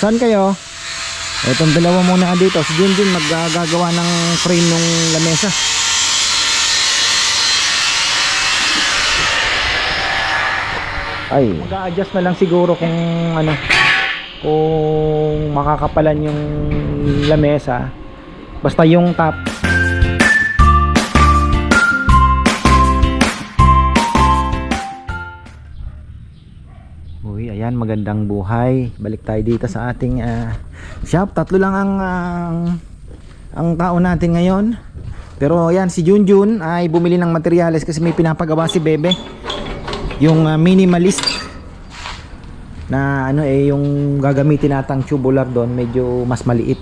Saan kayo? Itong dalawa muna dito. Si Junjun maggagawa ng frame ng lamesa. Ay, mag-a-adjust na lang siguro kung ano, kung makakapalan yung lamesa. Basta yung top. Uy, ayan, magandang buhay. Balik tayo dito sa ating shop. Tatlo lang ang tao natin ngayon. Pero ayan, si Junjun ay bumili ng materyales kasi may pinapagawa si Bebe. Yung minimalist na ano yung gagamitin natang tubular doon, medyo mas maliit.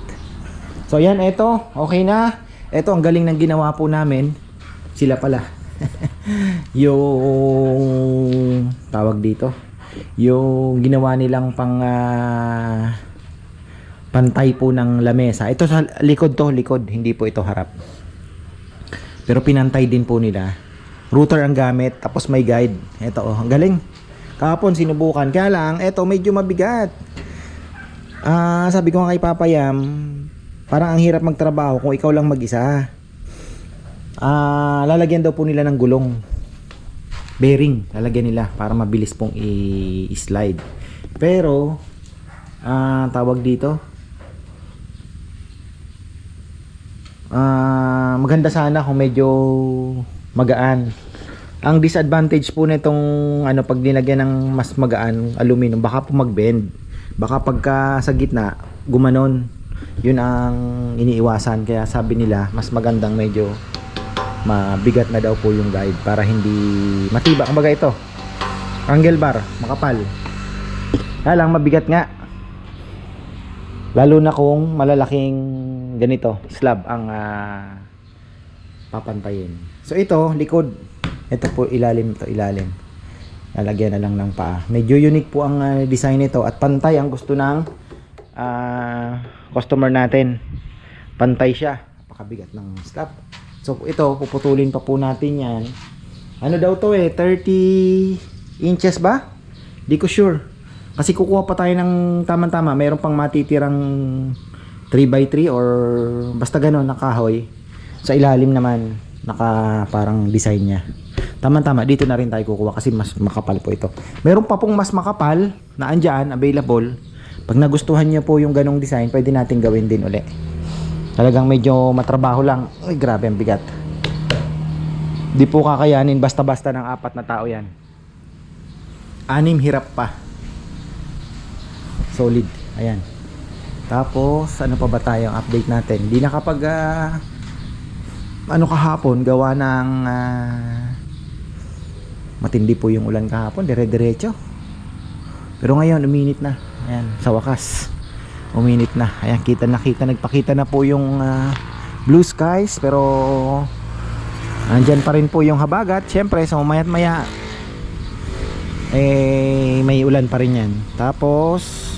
So ayan, eto, okay na. Eto, ang galing ng ginawa po namin. Sila pala. Yung tawag dito, yung ginawa nilang pang pantay po ng lamesa. Ito sa likod to, likod, hindi po ito harap. Pero pinantay din po nila. Router ang gamit, tapos may guide. Ito oh, ang galing. Kahapon sinubukan, kaya lang ito medyo mabigat. Sabi ko nga kay Papa Yam, parang ang hirap magtrabaho kung ikaw lang mag-isa. Lalagyan daw po nila ng gulong. Bearing, lalagyan nila para mabilis pong i-slide. Pero tawag dito, maganda sana kung medyo magaan. Ang disadvantage po nitong ano, pag nilagyan ng mas magaan aluminum, baka po mag-bend. Baka pagka sa gitna gumanon. Yun ang iniiwasan. Kaya sabi nila mas magandang medyo mabigat na daw po yung guide para hindi matiba. Kumbaga ito, angle bar, makapal. Kaya lang mabigat nga. Lalo na kung malalaking ganito, slab ang papantayin. So ito, likod. Ito po ilalim, ito ilalim. Lalagyan na lang ng paa. Medyo unique po ang design nito at pantay ang gusto ng customer natin. Pantay siya. Napakabigat ng slab. So ito, puputulin pa po natin yan. Ano daw to 30 inches ba? Di ko sure. Kasi kukuha pa tayo ng tama-tama. Mayroon pang matitirang 3x3 or basta gano'n na kahoy. Sa ilalim naman, naka parang design niya. Tama-tama, dito na rin tayo kukuha kasi mas makapal po ito. Meron pa pong mas makapal na andyan, available. Pag nagustuhan niyo po yung ganong design, pwede natin gawin din uli. Talagang medyo matrabaho lang. Ay, grabe ang bigat. Di po kakayanin basta-basta ng 4 na tao yan. 6 hirap pa. Solid. Ayan. Tapos, ano pa ba tayong update natin? Di nakapag ano kahapon, gawa ng matindi po yung ulan kahapon, dire-diretso. Pero ngayon, uminit na. Ayan, sa wakas. Uminit na. Ayan, nagpakita na po yung blue skies. Pero andyan pa rin po yung habagat. Siyempre, so maya't maya may ulan pa rin yan. Tapos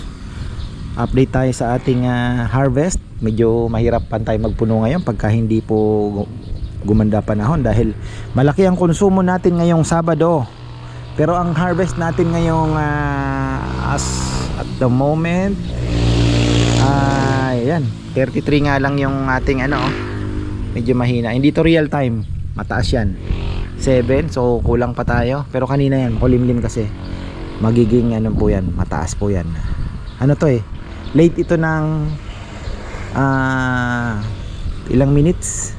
update tayo sa ating harvest. Medyo mahirap pa tayo magpuno ngayon pagka hindi po gumanda panahon dahil malaki ang konsumo natin ngayong Sabado. Pero ang harvest natin ngayong as at the moment ayan, 33 nga lang yung ating ano, medyo mahina. Hindi to real time, mataas yan 7, so kulang pa tayo. Pero kanina yan, makulimlim kasi magiging ano po yan, mataas po yan. Ano to late ito ng ilang minutes,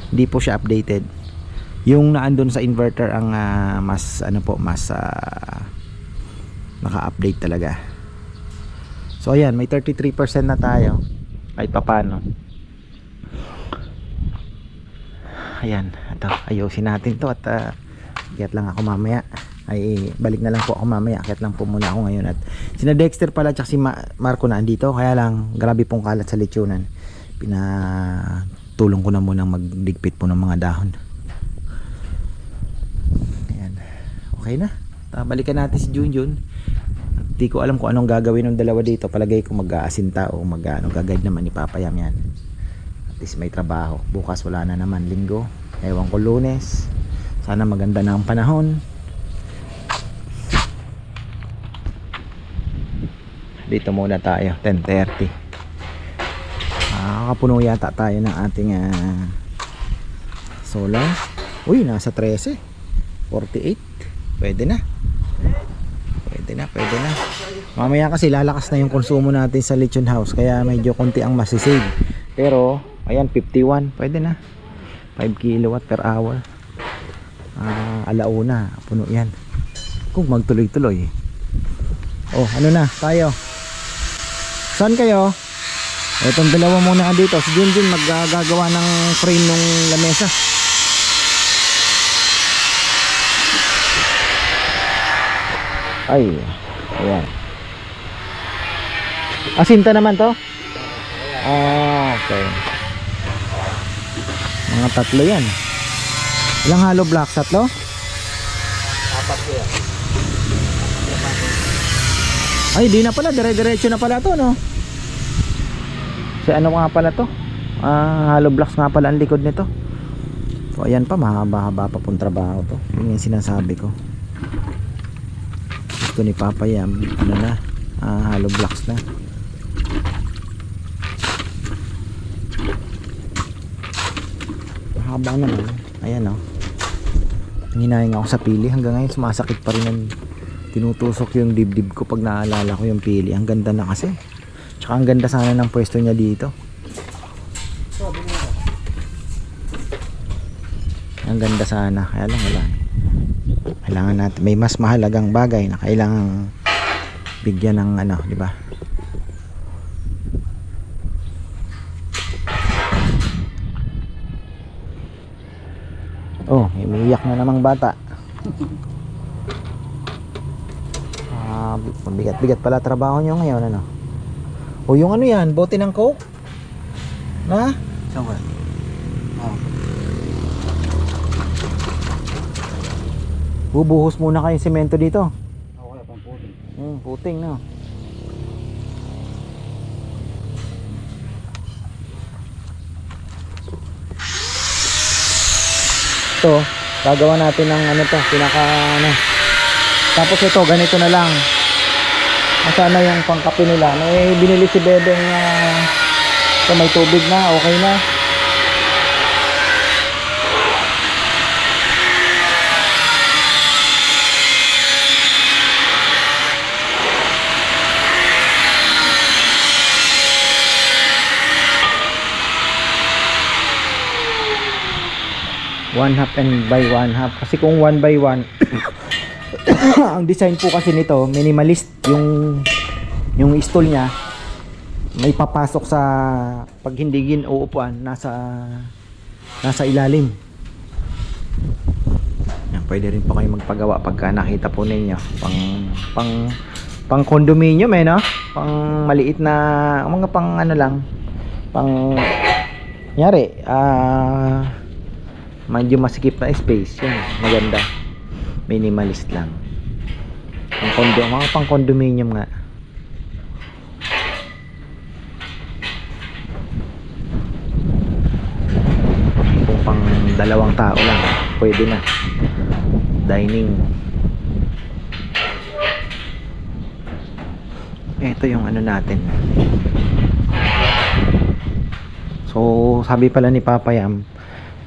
hindi po siya updated. Yung naandun sa inverter ang mas ano po, mas naka-update talaga. So ayan, may 33% na tayo kahit papano. Ayan, ito, ayusin natin to at akyat lang ako mamaya. Ay balik na lang po ako mamaya. Akyat lang po muna ako ngayon. At sina Dexter pala at si Marco na andito. Kaya lang grabe pong kalat sa lechonan. Pinatulong ko na muna magdigpit po ng mga dahon. Ayan, okay na. Balikan natin si Junjun. Di ko alam kung anong gagawin ng dalawa dito. Palagay ko mag-aasinta o gagayad naman ni Papa Yam yan. At least may trabaho. Bukas wala na naman, linggo. Ewan ko, Lunes. Sana maganda na ang panahon. Dito muna tayo, 10:30. Kakapuno yata tayo ng ating solar. Uy, nasa 13, 48. Pwede na. Pwede na. Mamaya kasi lalakas na yung konsumo natin sa Lechon House, kaya medyo konti ang masisave. Pero ayan, 51, pwede na. 5 kilowatt per hour. Alauna, puno yan. Kung magtuloy-tuloy. Oh, ano na, tayo. Saan kayo? Itong dalawa muna dito. Si Junjun maggagawa ng frame ng lamesa. Ay, ayan. Asinta naman to? Okay. Mga tatlo yan. Ilang hollow blocks? Tatlo? 4 yan. Ay, di na pala. Dire-diretso na pala to, no? So, ano nga pala to? Hollow blocks nga pala ang likod nito. So, ayan pa. Mahaba-haba pa pong trabaho to. Yun yung sinasabi ko. Gusto ni Papa Yam, ano na? Hollow blocks na. Mahaba naman. Ayan, no? Hinahing ako sa pili. Hanggang ngayon sumasakit pa rin ang tinutusok yung dibdib ko pag naalala ko yung pili. Ang ganda na kasi. Tsaka ang ganda sana ng pwesto niya dito. Ang ganda sana. Kaya lang wala. Kailangan natin, may mas mahalagang bagay na kailangang bigyan ng ano, di ba? Oh, may umiiyak na namang bata. Bigat-bigat pala trabaho nyo ngayon, ano? O yung ano yan, bote ng coke? Na? Saan ba? Bubuhos muna kayong semento dito. Wala pang puting. Puting, no? Ito, gagawa natin ng ano to, pinaka ano. Tapos ito, ganito na lang. Sana yung pangkape nila. May binili si Bebeng ito, may tubig na, okay na. One half and by one half. Kasi kung one by one ang design po kasi nito minimalist, yung stool niya may papasok sa pag hindi ginuupuan nasa ilalim. Yan, pwede rin po kayo magpagawa pagka nakita po ninyo pang condominium no? Pang maliit na mga pang ano lang, pang nyari medyo masikip na space. Yan, maganda, minimalist lang. Mga pang condominium nga. Kung pang dalawang tao lang pwede na. Dining. Ito yung ano natin. So sabi pala ni Papa Yam,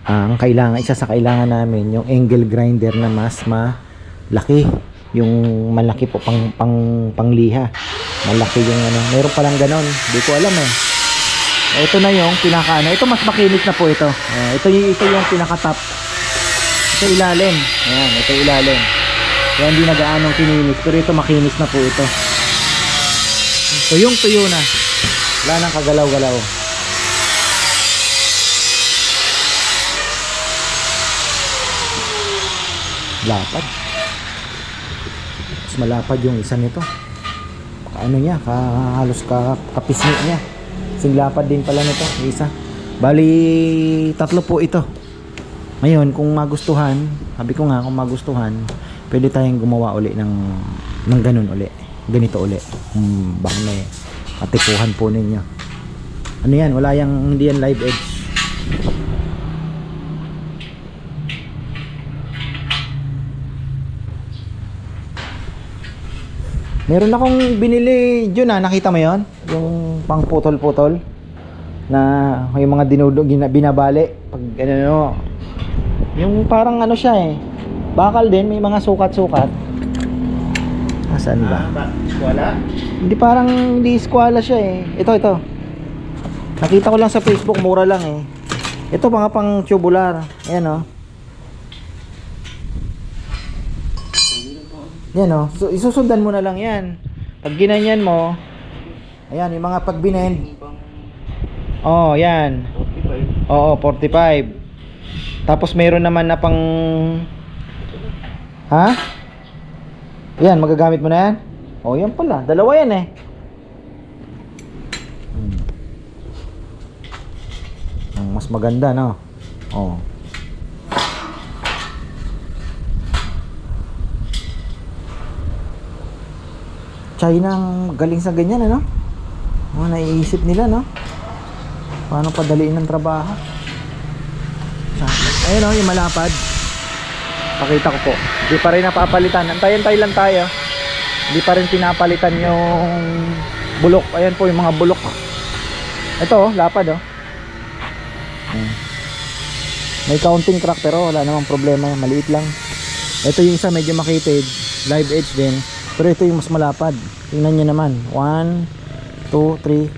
ang isa sa kailangan namin yung angle grinder na mas malaki, yung malaki po pangliha, malaki yung ano, meron palang ganon, di ko alam ito na yung pinaka ano, ito mas makinis na po ito. Ito yung pinaka top, ito ilalim, ayan, ito ilalim, kaya hindi na gaanong kininis, pero ito makinis na po ito. Tuyo na, wala nang kagalaw-galaw. Lapad. Mas malapad yung isa nito. Ano niya, halos kapisngi niya. Sing lapad din pala nito, yung isa. Bali, 3 po ito. Ngayon, kung magustuhan, sabi ko nga, kung magustuhan, pwede tayong gumawa uli ng ganun uli. Ganito uli. Baka may katipuhan po ninyo. Ano yan, wala hindi yan live edge. Meron akong binili dyan nakita mo yon? Yung pang putol-putol na yung mga binabali pag ano, yung parang ano siya eh, bakal din, may mga sukat-sukat. Saan ba? Eskwela? Hindi, parang hindi eskwela siya eh. Ito nakita ko lang sa Facebook, mura lang eh. Ito mga pang tubular. Ayan oh. Yan oh. So isusundan mo na lang yan. Pag ginanyan mo, ayan yung mga pag binend. Oh, yan. 45. Oo, 45. Tapos meron naman na pang yan, magagamit mo na yan? Oh, yan pala. Dalawa yan eh. Ang mas maganda, no? Oh. China ang galing sa ganyan, ano? Mga naiisip nila, no? Paano padaliin ng trabaho? Ayun, oh, yung malapad. Pakita ko po. Hindi pa rin napapalitan. Antay-antay lang tayo. Hindi pa rin pinapalitan yung bulok. Ayan po yung mga bulok. Ito, oh, lapad, oh. May counting crack pero wala namang problema. Maliit lang. Ito yung isa medyo makitid. Live edge din. Pero ito yung mas malapad. Tingnan nyo naman. 1, 2, 3,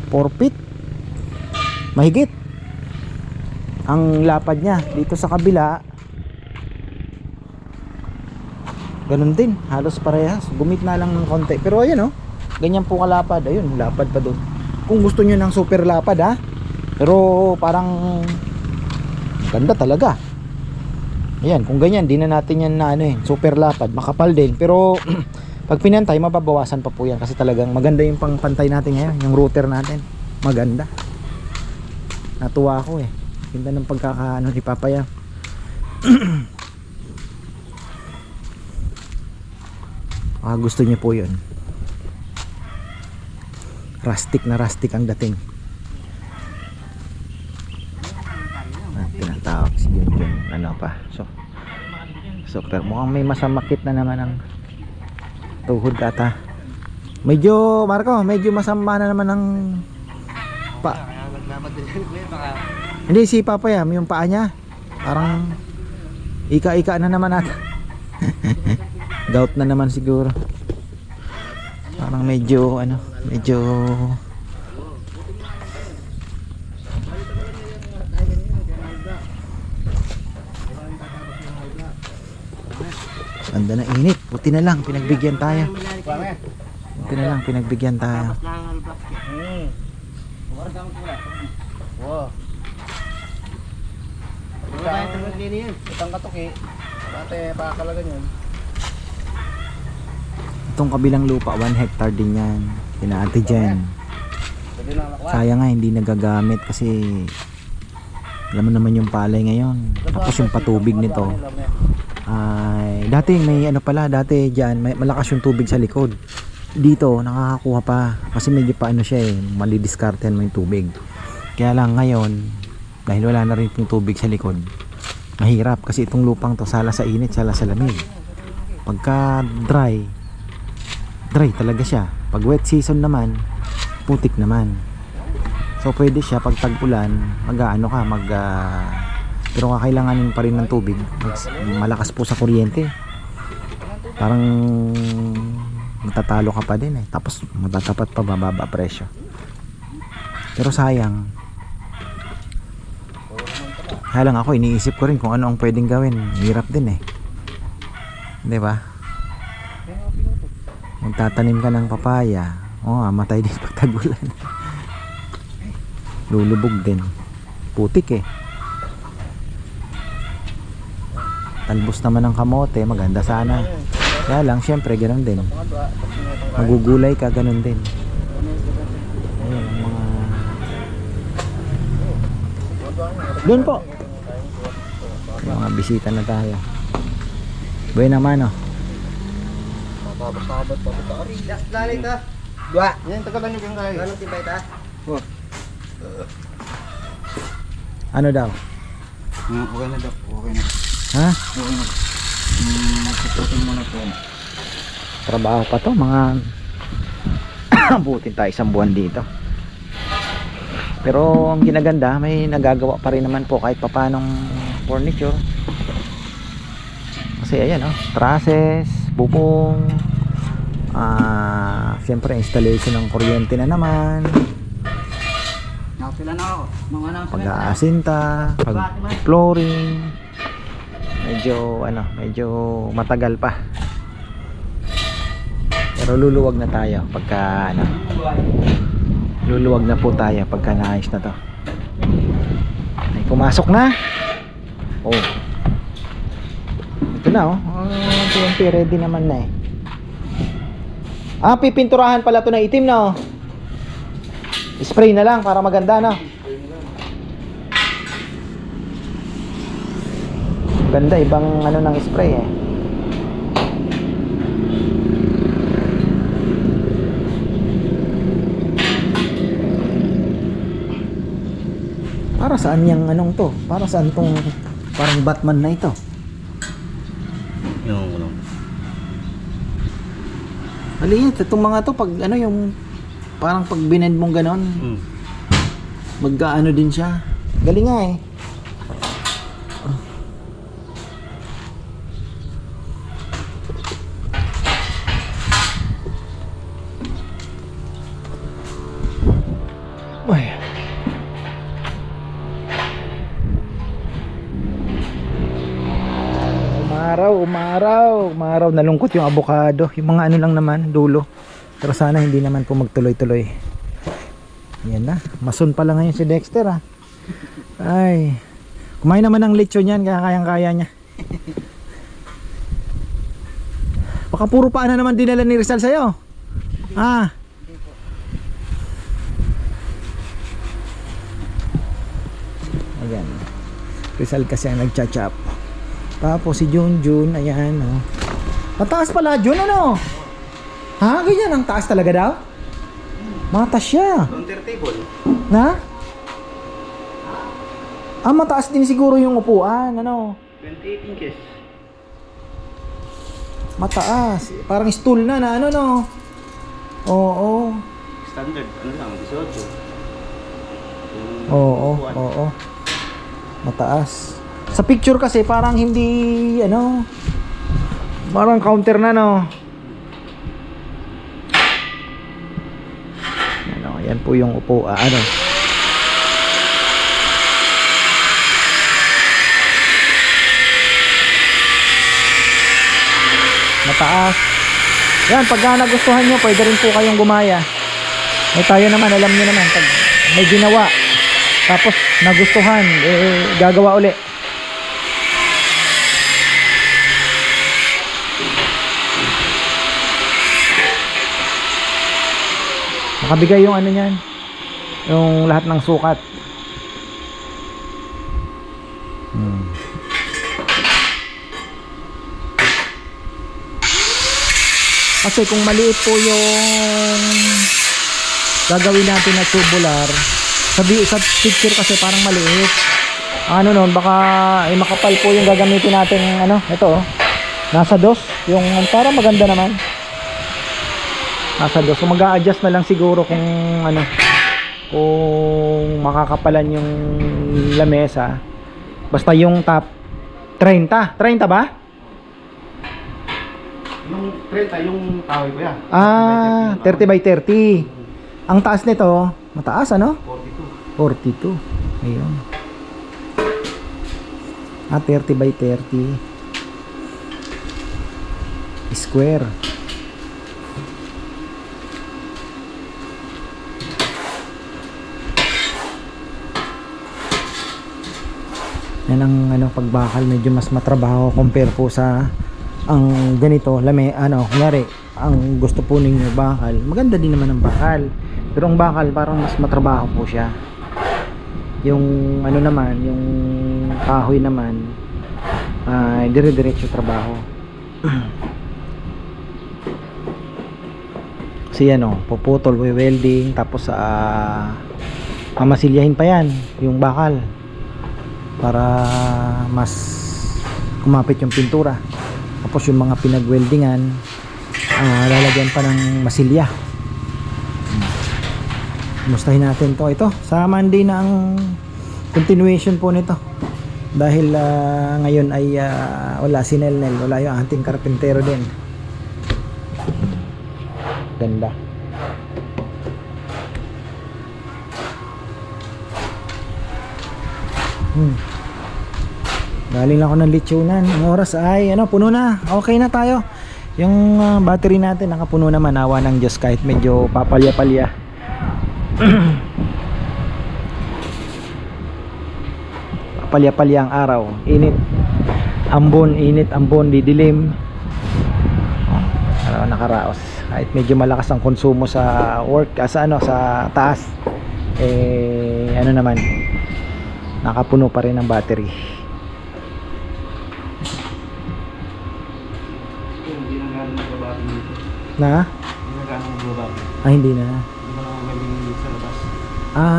4 feet. Mahigit. Ang lapad niya. Dito sa kabila, ganun din, halos parehas. Gumit na lang ng konti. Pero ayun, oh, ganyan po kalapad. Ayun, lapad pa doon. Kung gusto nyo ng super lapad, ha. Pero parang ganda talaga. Ayan, kung ganyan, di na natin yan na ano eh, super lapad. Makapal din. Pero pag pinantay, mababawasan pa po yan. Kasi talagang maganda yung pangpantay natin ngayon. Yung router natin. Maganda. Natuwa ako eh. Ganda ng pagkakaano ni Papaya. Gusto niyo po yun. Rustic na rustic ang dating. Tinatawag si Junjun. Ano pa? So mukhang may masamakit na naman ang tuhod ata. Medyo, Marco, medyo masama na naman ang hindi, si Papaya, yung paa niya parang ika-ika na naman ata. Gout na naman siguro. Parang medyo medyo ganda na init. Buti na lang pinagbigyan tayo. Buti na lang pinagbigyan tayo. Wow. Itang katuki. Dati pakakalagan yun. Itong kabilang lupa 1 hectare din yan. Kinaati dyan. Sayang nga hindi nagagamit kasi alam mo naman yung palay ngayon. Tapos yung patubig nito ay dati may dati dyan may malakas yung tubig sa likod. Dito nakakakuha pa kasi medyo pa siya eh, malidiskartehan mo yung tubig. Kaya lang ngayon dahil wala na rin yung tubig sa likod, mahirap kasi itong lupang to sala sa init, sala sa lamig. Pagka dry talaga siya. Pag wet season naman, putik naman. So pwede siya pag tag-ulan, pero kakailanganin pa rin ng tubig. Malakas po sa kuryente. Parang matatalo ka pa din eh. Tapos matatapat pa, bababa presyo. Pero sayang. Kaya lang ako, iniisip ko rin kung ano ang pwedeng gawin. Hirap din eh. 'Di ba? Magtatanim ka ng papaya, matay din pag tag-ulan. Lulubog din. Putik eh. Talbos naman ng kamote, maganda sana. Kaya lang, syempre, ganun din. Magugulay ka, ganun din. Ayun, mga... Doon po. May mga bisita na tayo. Buhay naman, oh. Sabat pa ito. Lali ta. Dua. Yan taga lang yung kay. Ano tibay ta? Ano daw? Okay na daw. Okay na. Ha? Okay na. Magsusutin mo na po. trabaho pa to, mga butin tayo isang buwan dito. Pero ang ginaganda, may nagagawa pa rin naman po kahit papanong furniture. Kasi ayan trusses, bubong, siyempre installation ng kuryente na naman, Nakapila na ako. Mga nang pag-aasinta, pag-flooring. Medyo matagal pa. Pero luluwag na tayo pagka luluwag na po tayo pagka naayos na to. Ay, pumasok na. Oh. Ito na TNT ready naman na pipinturahan pala to na itim na Spray na lang para maganda Ganda, ibang ng spray Para saan yung to? Para saan tong parang Batman na ito? Yung Maliit itong mga to pag yung parang pag binend mong ganon. Magkaano din siya. Galing nga Ay. Umaraw, nalungkot yung avocado. Yung mga lang naman, dulo. Pero sana hindi naman po magtuloy-tuloy. Yan na, masun pala ngayon si Dexter Ay, kumain naman ng lechon yan, kaya kayang-kaya niya. Baka puro paan na naman dinala ni Rizal sa'yo. Ayan, Rizal kasi ang nagcha-chop. Tapos si Junjun, ayan mataas pala Jun, ganyan ang taas talaga daw? Matas siya. counter table. Na? Mataas din siguro yung upuan, 28 inches. Mataas. Parang stool na Oo. Standard, lang, 18. Oo. Mataas. Sa picture kasi parang hindi, parang counter na, yan po yung upuan, mataas. Yan, pagka nagustuhan nyo, pwede rin po kayong gumaya. Tayo naman, alam nyo naman, pag may ginawa, tapos nagustuhan, gagawa uli. Nakabigay yung niyan, yung lahat ng sukat. Kasi kung maliit po yung gagawin natin na tubular, sa picture kasi parang maliit. Baka makapal po yung gagamitin natin ito nasa dos, yung para maganda naman. Nasa dos. So mag-a-adjust na lang siguro kung kung makakapalan yung lamesa. Basta yung top 30 ba? Yung 30, yung tawag ko yan. 30 by 30. Ang taas nito, mataas 42. 42. Ayun. 30 by 30 square. Yan ang pagbakal, medyo mas matrabaho compare po sa ang ganito kunyari ang gusto po ninyo bakal, maganda din naman ang bakal, pero ang bakal parang mas matrabaho po siya. Yung naman, yung kahoy naman dire-diretso trabaho. Kasi puputol, welding, tapos mamasilyahin pa yan yung bakal para mas kumapit yung pintura. Tapos yung mga pinag-weldingan, lalagyan pa ng masilya. Kumustahin natin to. Ito sa Monday na ang continuation po nito, dahil ngayon ay wala si Nelnel, wala yung ating karpintero din. Ganda. Galing lang ako ng lechonan. Ang oras ay puno na. Okay na tayo. Yung battery natin nakapuno naman, awa ng Diyos, kahit medyo papalya-palya. Papalya-palya ang araw. Init ambon, didilim. Araw nakaraos. Kahit medyo malakas ang konsumo sa work, sa taas, naman, nakapuno pa rin ang battery. Hindi na gano'n magbabati dito. Na? Hindi na gano'n magbabati. Hindi na. Hindi na ako galing sa labas.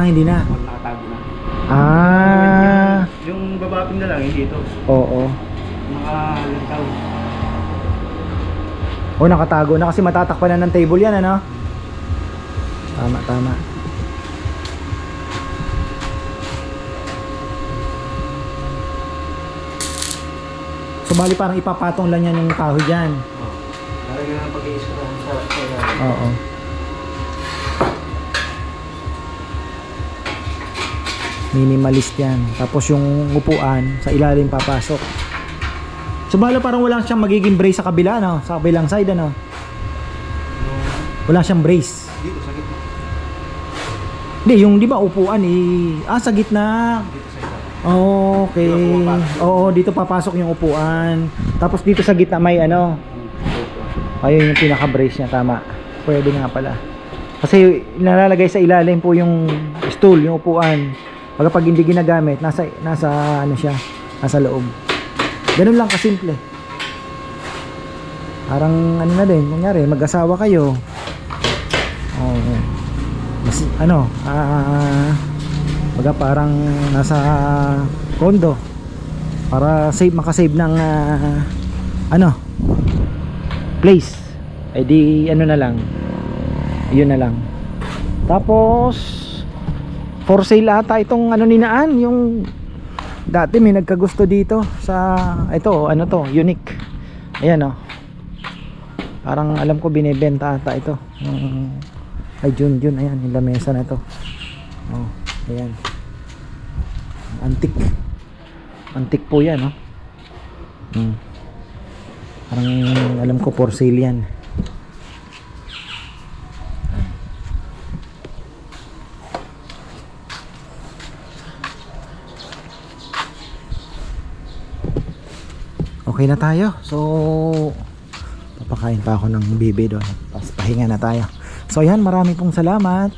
Hindi na. Wala nakatago na. Yung babaping na lang, hindi ito. Oo. Nakalantaw. Nakatago na kasi matatakpan na ng table yan, ano? Tama. So bali parang ipapatong lang yan yung kahoy dyan. Lalagyan ng pag-i-screw sa Oo. Minimalist yan. Tapos yung upuan sa ilalim papasok. So bali parang wala siyang magiging brace sa kabila, no? Sa kabilang side, ano? Wala siyang brace. dito sa gitna. Hindi, yung di ba upuan sa gitna. Dito sa ito. Okay. Oo, dito papasok yung upuan. Tapos dito sa gitna may ayun yung pinaka-brace niya, tama. Pwede nga pala. Kasi nalalagay sa ilalim po yung stool, yung upuan. Pag hindi ginagamit, nasa siya, nasa loob. Ganun lang kasimple. Parang na din, kunyari mag-asawa kayo. Mas parang nasa condo para makasave ng place, di na lang, yun na lang. Tapos for sale ata itong ninaan, yung dati may nagkagusto dito sa ito, unique. Ayan parang alam ko binebenta ata ito. Ay June, ayan yung lamesa na ito. Ayan, antique po yan. Parang alam ko for sale yan. Okay na tayo. So papakain pa ako ng bibi doon. Tapos pahinga na tayo. So ayan, marami pong salamat.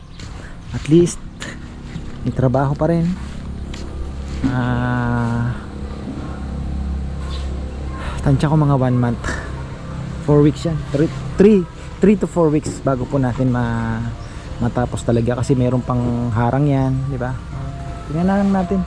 At least may trabaho pa rin. Tansya ko mga 1 month, 4 weeks yan, 3 to 4 weeks bago po natin matapos talaga, kasi meron pang harang yan, di ba? Tingnan lang natin.